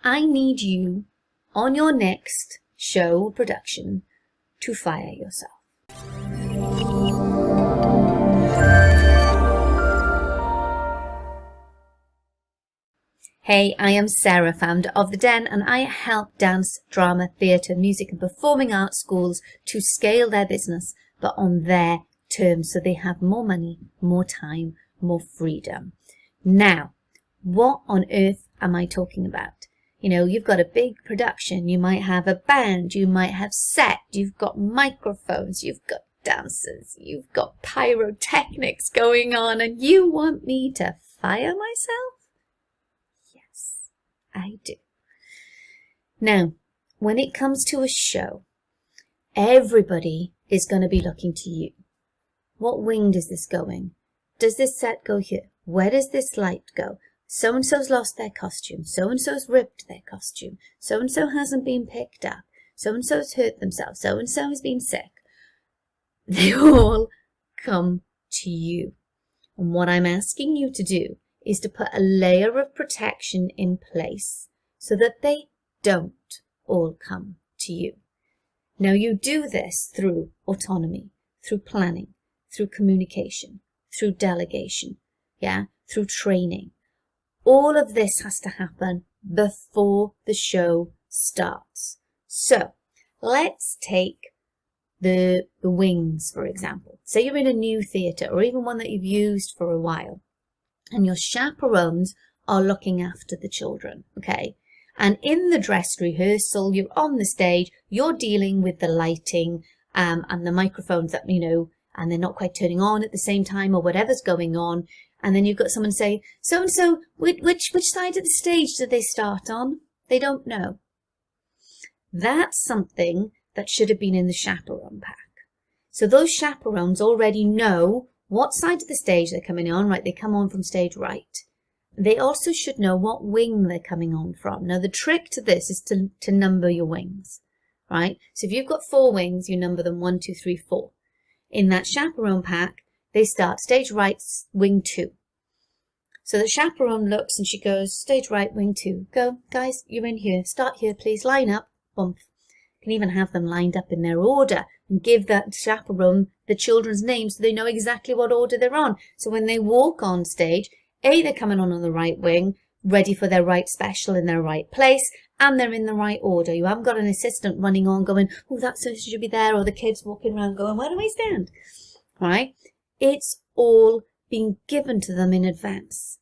I need you on your next show production to fire yourself. Hey, I am Sarah, founder of The Den, and I help dance, drama, theatre, music and performing arts schools to scale their business, but on their terms, so they have more money, more time, more freedom. Now, what on earth am I talking about? You know, you've got a big production, you might have a band, you might have set, you've got microphones, you've got dancers, you've got pyrotechnics going on, and you want me to fire myself? Yes, I do. Now, when it comes to a show, everybody is going to be looking to you. What wing does this go in? Does this set go here? Where does this light go? So-and-so's lost their costume. So-and-so's ripped their costume. So-and-so hasn't been picked up. So-and-so's hurt themselves. So-and-so has been sick. They all come to you. And what I'm asking you to do is to put a layer of protection in place so that they don't all come to you. Now, you do this through autonomy, through planning, through communication, through delegation, through training. All of this has to happen before the show starts. So let's take the wings, for example. Say you're in a new theatre or even one that you've used for a while, and your chaperones are looking after the children, okay? And in the dress rehearsal, you're on the stage, you're dealing with the lighting and the microphones that, and they're not quite turning on at the same time or whatever's going on. And then you've got someone say, so-and-so, which side of the stage do they start on? They don't know. That's something that should have been in the chaperone pack. So those chaperones already know what side of the stage they're coming on, right? They come on from stage right. They also should know what wing they're coming on from. Now, the trick to this is to number your wings, right? So if you've got 4 wings, you number them 1, 2, 3, 4. In that chaperone pack, they start stage right, wing 2. So the chaperone looks and she goes, stage right, wing 2. Go, guys, you're in here. Start here, please. Line up. Bump. You can even have them lined up in their order and give that chaperone the children's names so they know exactly what order they're on. So when they walk on stage, they're coming on the right wing, ready for their right special in their right place, and they're in the right order. You haven't got an assistant running on going, oh, that person should be there, or the kids walking around going, where do I stand? Right? It's all been given to them in advance.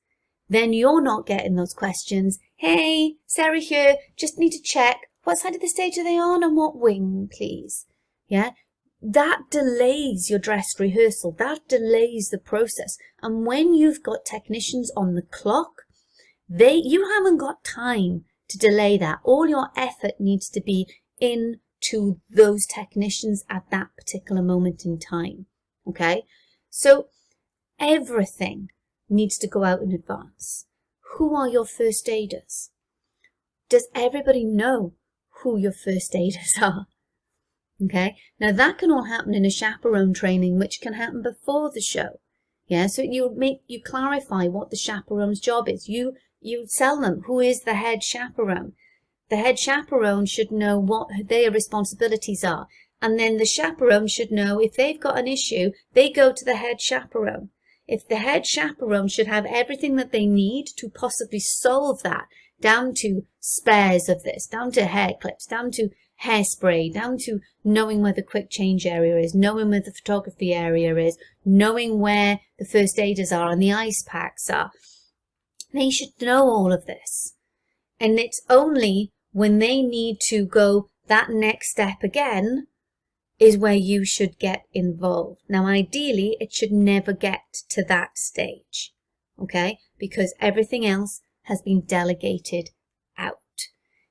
Then you're not getting those questions. Hey, Sarah here, just need to check. What side of the stage are they on and what wing, please? Yeah? That delays your dress rehearsal. That delays the process. And when you've got technicians on the clock, you haven't got time to delay that. All your effort needs to be into those technicians at that particular moment in time. Okay? So everything needs to go out in advance. Who are your first aiders? Does everybody know who your first aiders are? Okay, now that can all happen in a chaperone training, which can happen before the show. Yeah, so you clarify what the chaperone's job is. You tell them who is the head chaperone. The head chaperone should know what their responsibilities are. And then the chaperone should know if they've got an issue, they go to the head chaperone. If the head chaperone should have everything that they need to possibly solve that, down to spares of this, down to hair clips, down to hairspray, down to knowing where the quick change area is, knowing where the photography area is, knowing where the first aiders are and the ice packs are. They should know all of this. And it's only when they need to go that next step again is where you should get involved. Now, ideally, it should never get to that stage, okay? Because everything else has been delegated out.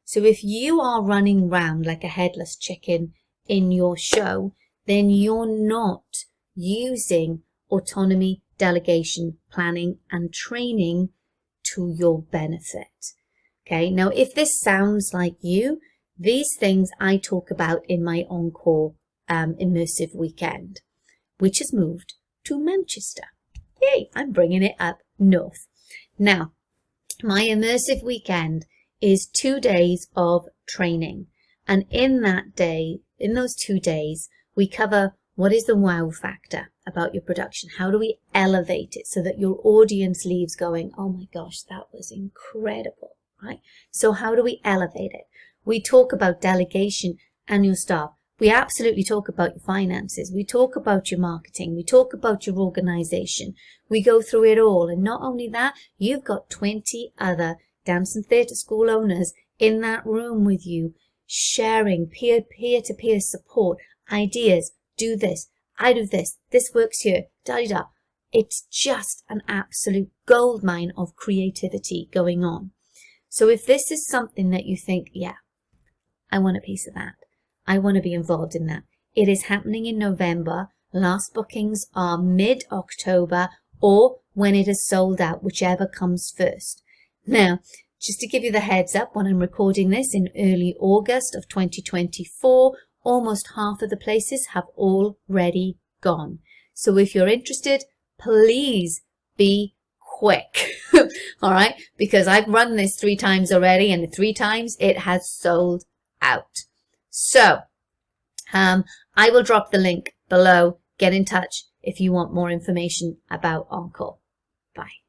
So if you are running round like a headless chicken in your show, then you're not using autonomy, delegation, planning, and training to your benefit. Okay, now if this sounds like you, these things I talk about in my Encore immersive weekend, which has moved to Manchester. Yay, I'm bringing it up north. Now, my immersive weekend is 2 days of training. And in those 2 days, we cover what is the wow factor about your production. How do we elevate it so that your audience leaves going, oh my gosh, that was incredible, right? So how do we elevate it? We talk about delegation and your staff. We absolutely talk about your finances. We talk about your marketing. We talk about your organization. We go through it all. And not only that, you've got 20 other dance and theatre school owners in that room with you, sharing peer-to-peer support, ideas. Do this. I do this. This works here. Da-da-da. It's just an absolute goldmine of creativity going on. So if this is something that you think, yeah, I want a piece of that, I want to be involved in that. It is happening in November. Last bookings are mid-October or when it is sold out, whichever comes first. Now, just to give you the heads up, when I'm recording this in early August of 2024, almost half of the places have already gone. So if you're interested, please be quick. All right, because I've run this 3 times already, and the 3 times it has sold out. So I will drop the link below. Get in touch if you want more information about Encore. Bye.